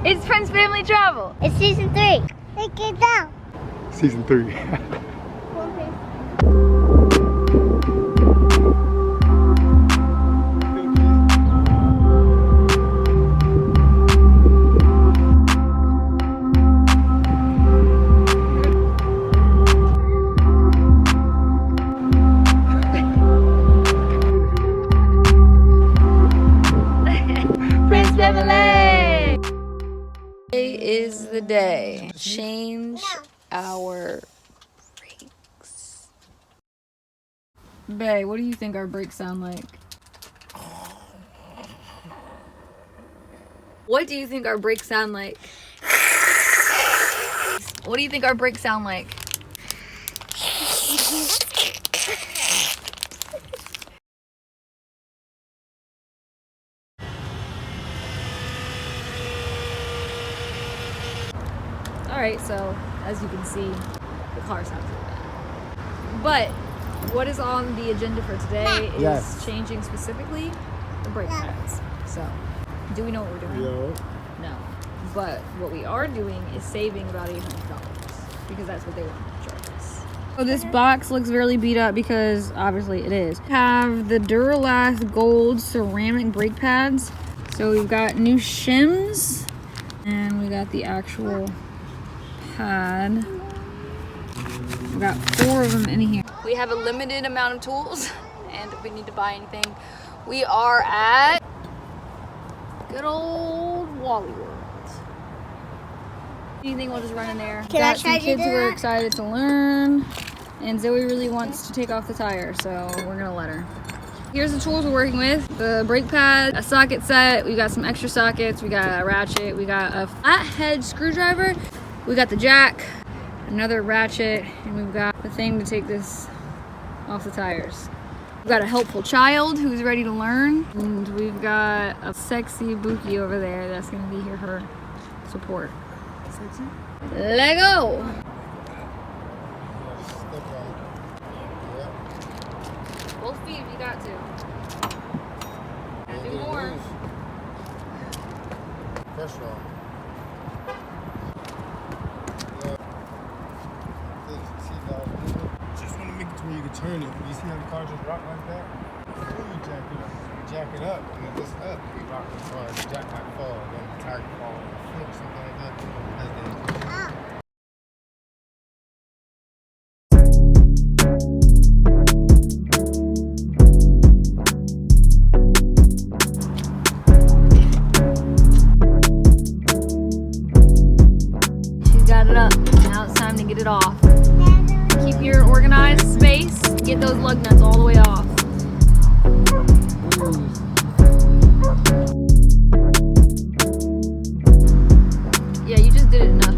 It's Friends Family Travel. It's season 3. Take it down. Season 3. Friends Family. Today is the day. Change our brakes. Bae, what do you think our brakes sound like? What do you think our brakes sound like? What do you think our brakes sound like? Alright, so as you can see, the car sounds really bad. But what is on the agenda for today is changing specifically the brake pads. So, do we know what we're doing? No. But what we are doing is saving about $800 because that's what they want to charge us. So this box looks really beat up because obviously it is. We have the Duralast Gold ceramic brake pads. So we've got new shims and we got the actual pad. We got 4 of them in here. We have a limited amount of tools, and if we need to buy anything, we are at good old Wally World. Anything, we'll just run in there. Got some kids who are excited to learn, and Zoe really wants to take off the tire, so we're gonna let her. Here's the tools we're working with. The brake pad, a socket set, we got some extra sockets, we got a ratchet, we got a flathead screwdriver, we got the jack, another ratchet, and we've got the thing to take this off the tires. We've got a helpful child who's ready to learn, and we've got a sexy Buki over there that's gonna be here for support. Let go! Both feet if you got to. Gotta do more. Pressure on. Just want to make it to where you can turn it. You see how the car just rock like that? Before you jack it up. You jack it up and if it's up, you rock the car. The jack might fall, then the tire can fall on the flip, something like that. That's dangerous. Get it off. Keep your organized space. Get those lug nuts all the way off. Yeah, you just did it enough.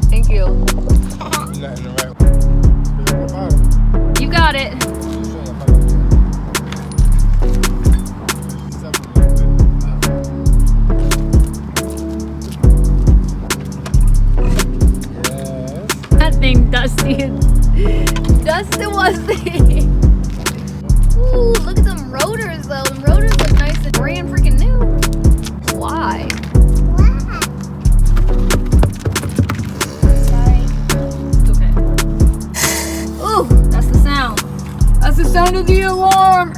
Thank you. You got it. Dusty was the. Ooh, look at them rotors though. The rotors look nice and brand freaking new. Why? Sorry. It's okay. Ooh, that's the sound. That's the sound of the alarm.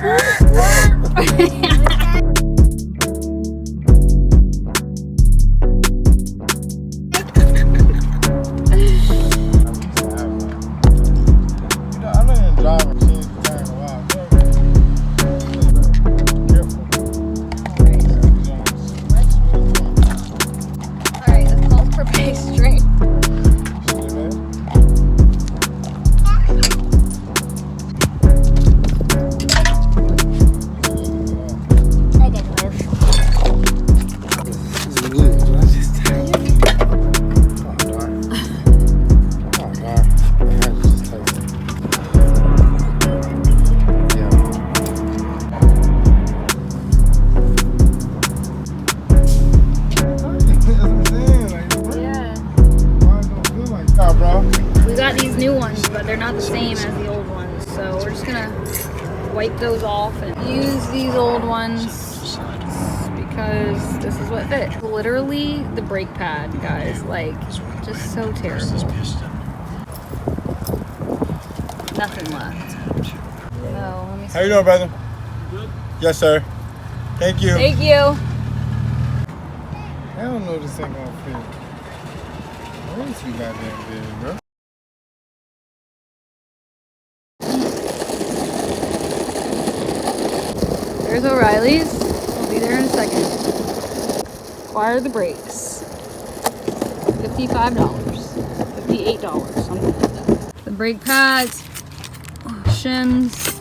We got these new ones, but they're not the same as the old ones, so we're just gonna wipe those off and use these old ones because this is what fits. Literally the brake pad, guys, like just so terrible. Nothing left. No, let me see. How you doing, brother? Good. Yes, sir. Thank you. Thank you. I don't know this ain't gonna fit. Where is you goddamn big, bro? There's O'Reilly's. I'll be there in a second. Acquire the brakes. $55. $58, something like that. The brake pads, shims.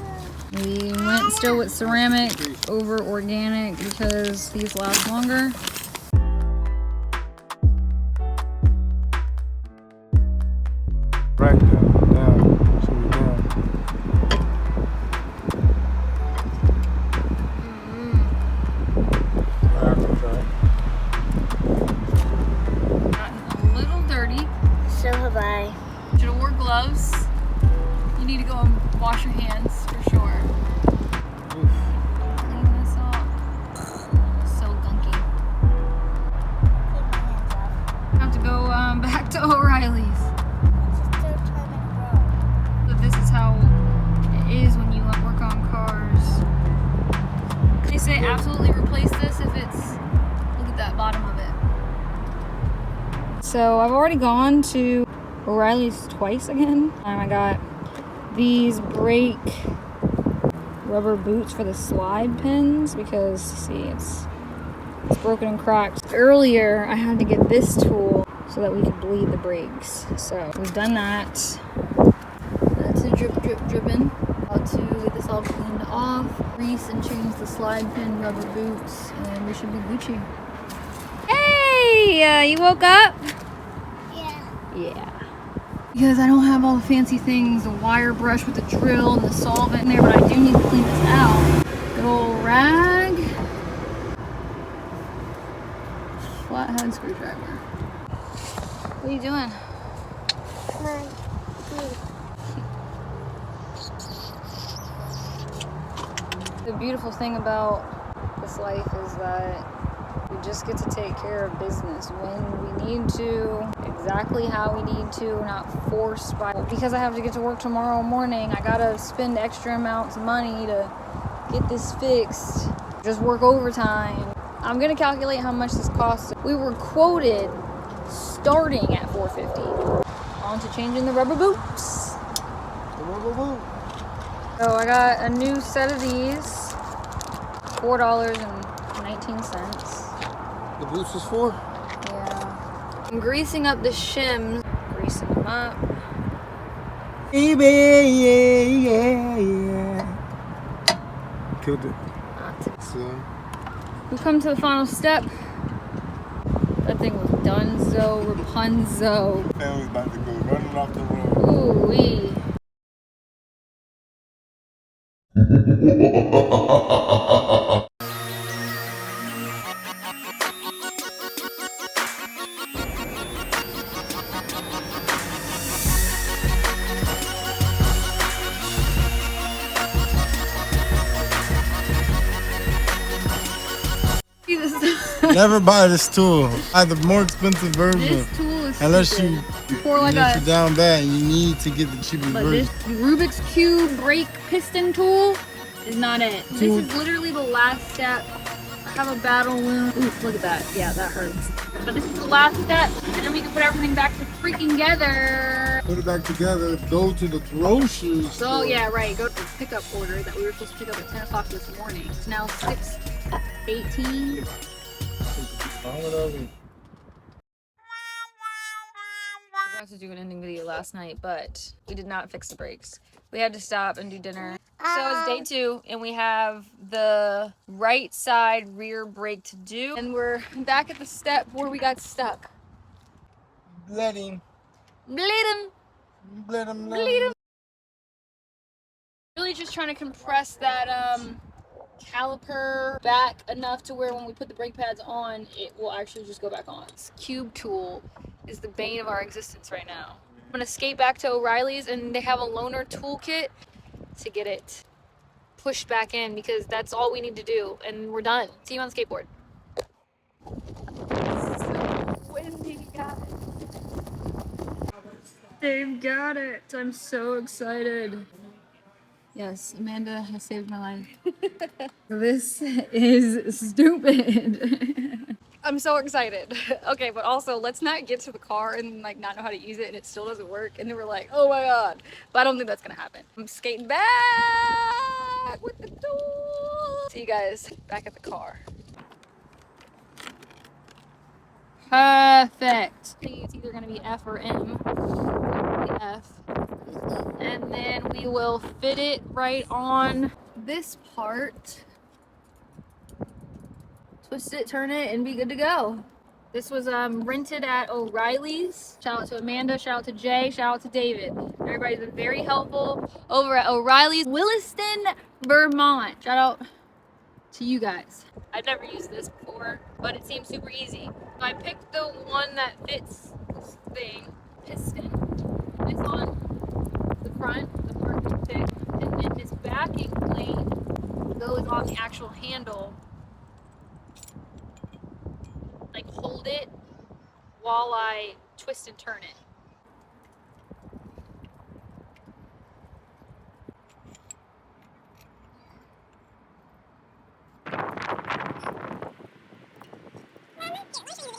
We went still with ceramic over organic because these last longer. Right down. So we down. Gotten a little dirty. So have I. Should have wore gloves. You need to go and wash your hands for sure. Clean this up. So gunky. Have to go back to O'Reilly's. So this is how it is when you work on cars. They say absolutely replace this if it's, look at that bottom of it. So I've already gone to O'Reilly's twice again. I got these brake rubber boots for the slide pins because see it's broken and cracked. Earlier I had to get this tool so that we could bleed the brakes. So we've done that. That's a dripping. About to get this all cleaned off, grease and change the slide pin rubber boots, and we should be Gucci. Hey, you woke up? Yeah. Yeah. Because I don't have all the fancy things, the wire brush with the drill and the solvent in there, but I do need to clean this out. Good old rag. Flathead screwdriver. What are you doing? The beautiful thing about this life is that we just get to take care of business when we need to, exactly how we need to. We're not forced by, because I have to get to work tomorrow morning, I gotta spend extra amounts of money to get this fixed. Just work overtime. I'm gonna calculate how much this costs. We were quoted starting at $450. On to changing the rubber boots. The rubber boot. So I got a new set of these, $4.19. The boots is for? Yeah. I'm greasing up the shims. Greasing them up. Baby, yeah. Killed it. So. We come to the final step. That thing was donezo, Rapunzo. Family's about to go running off the road. Ooh-wee. Never buy this tool. Buy the more expensive version. This tool is unless stupid. you For like you're down bad, you need to get the cheaper but version. this Rubik's Cube brake piston tool is not it. This is literally the last step. I have a battle wound. Ooh, look at that. Yeah, that hurts. But this is the last step, and then we can put everything back to freaking together. Put it back together, go to the grocery store. So yeah, right, go to the pickup order that we were supposed to pick up at 10 o'clock this morning. It's now 6:18. I forgot to do an ending video last night, but we did not fix the brakes. We had to stop and do dinner. So it's day 2, and we have the right side rear brake to do. And we're back at the step where we got stuck. Let him. Bleed him. Let him. Bleed him. Really just trying to compress that caliper back enough to where when we put the brake pads on, it will actually just go back on. This cube tool is the bane of our existence right now. I'm gonna skate back to O'Reilly's, and they have a loaner toolkit to get it pushed back in because that's all we need to do, and we're done. See you on the skateboard. So windy, guys. They've got it. I'm so excited. Yes, Amanda has saved my life. This is stupid. I'm so excited. Okay, but also let's not get to the car and like not know how to use it and it still doesn't work. And then we're like, oh my God. But I don't think that's gonna happen. I'm skating back with the tool. See you guys back at the car. Perfect. It's either gonna be F or M. The F. And then we will fit it right on this part. Twist it, turn it, and be good to go. This was rented at O'Reilly's. Shout out to Amanda, shout out to Jay, shout out to David. Everybody's been very helpful over at O'Reilly's, Williston, Vermont. Shout out to you guys. I've never used this before, but it seems super easy. So I picked the one that fits this thing, piston. It's on the front, the part to pick, and then this backing plate goes on the actual handle. Like hold it while I twist and turn it.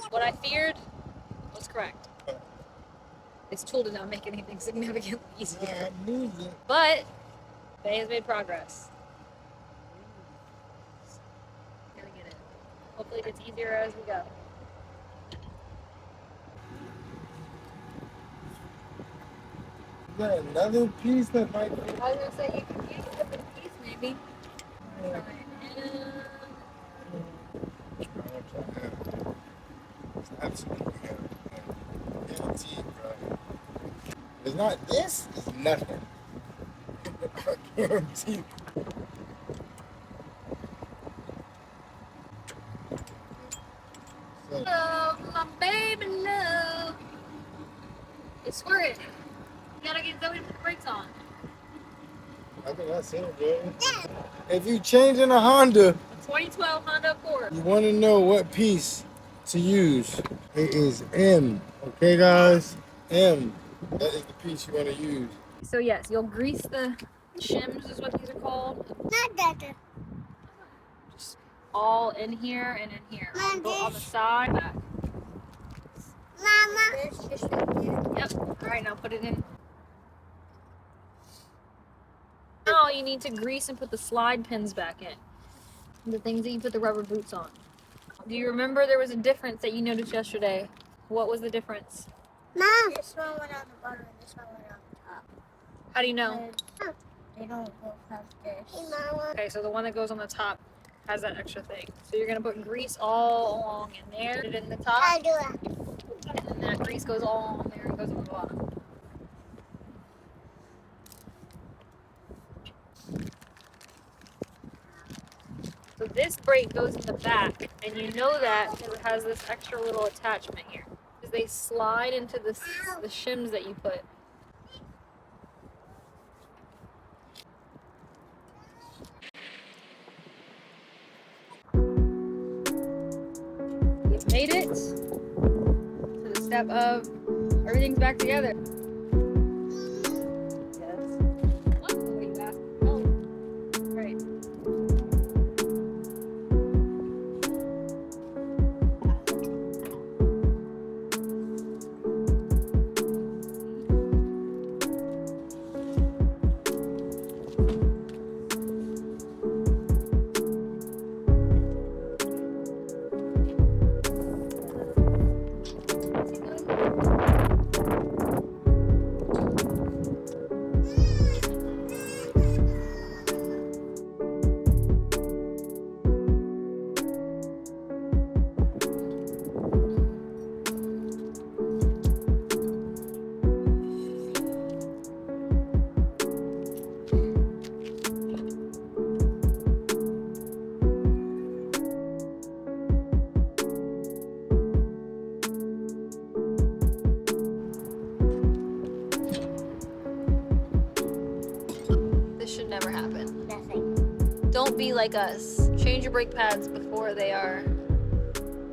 What I feared was correct. This tool did not make anything significantly easier. But Faye has made progress. Gonna get it. Hopefully it gets easier as we go. Is there another piece that might be? I was gonna say you can use a different piece maybe. It's absolutely guaranteed, bro. It's not this, it's nothing. I guarantee. Love, my baby love. It's squirting. You gotta get Zoey to put the brakes on. I think that's it, bro. If you changing a Honda, A 2012 Honda Accord. you want to know what piece to use. It is M. Okay, guys? M. That is the piece you want to use. So yes, you'll grease the shims is what these are called. Not that. Just all in here and in here. On the side. Back. Mama. Yep. Alright, now put it in. Now you need to grease and put the slide pins back in. The things that you put the rubber boots on. Do you remember there was a difference that you noticed yesterday? What was the difference? Mom. This one went on the bottom and this one went on the top. How do you know? They don't both have this. Hey, Mama. Okay, so the one that goes on the top has that extra thing. So you're gonna put grease all along in there, put it in the top, I do it. and then that grease goes all along there and goes on the bottom. So this brake goes in the back, and you know that because it has this extra little attachment here. Because they slide into the shims that you put. You've made it to the step of everything's back together. Yes. What? What are you asking? Oh, right. This should never happen. Nothing. Don't be like us. Change your brake pads before they are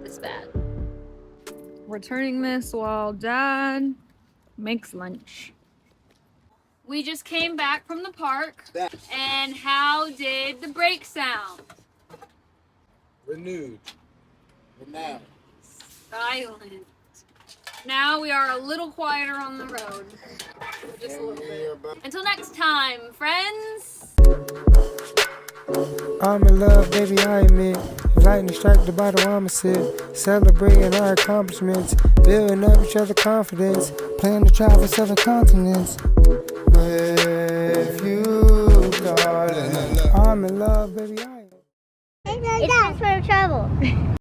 this bad. We're turning this while Dad makes lunch. We just came back from the park, and how did the brake sound? Renewed. Renowned. Silent. Now we are a little quieter on the road. Just a little bit. Until next time, friends. I'm in love, baby, I admit. If lightning strike the bottom, I'ma sit. Celebrating our accomplishments. Building up each other's confidence. Plan to travel 7 continents. With you, darling. I'm in love, baby, I admit. It's not for trouble.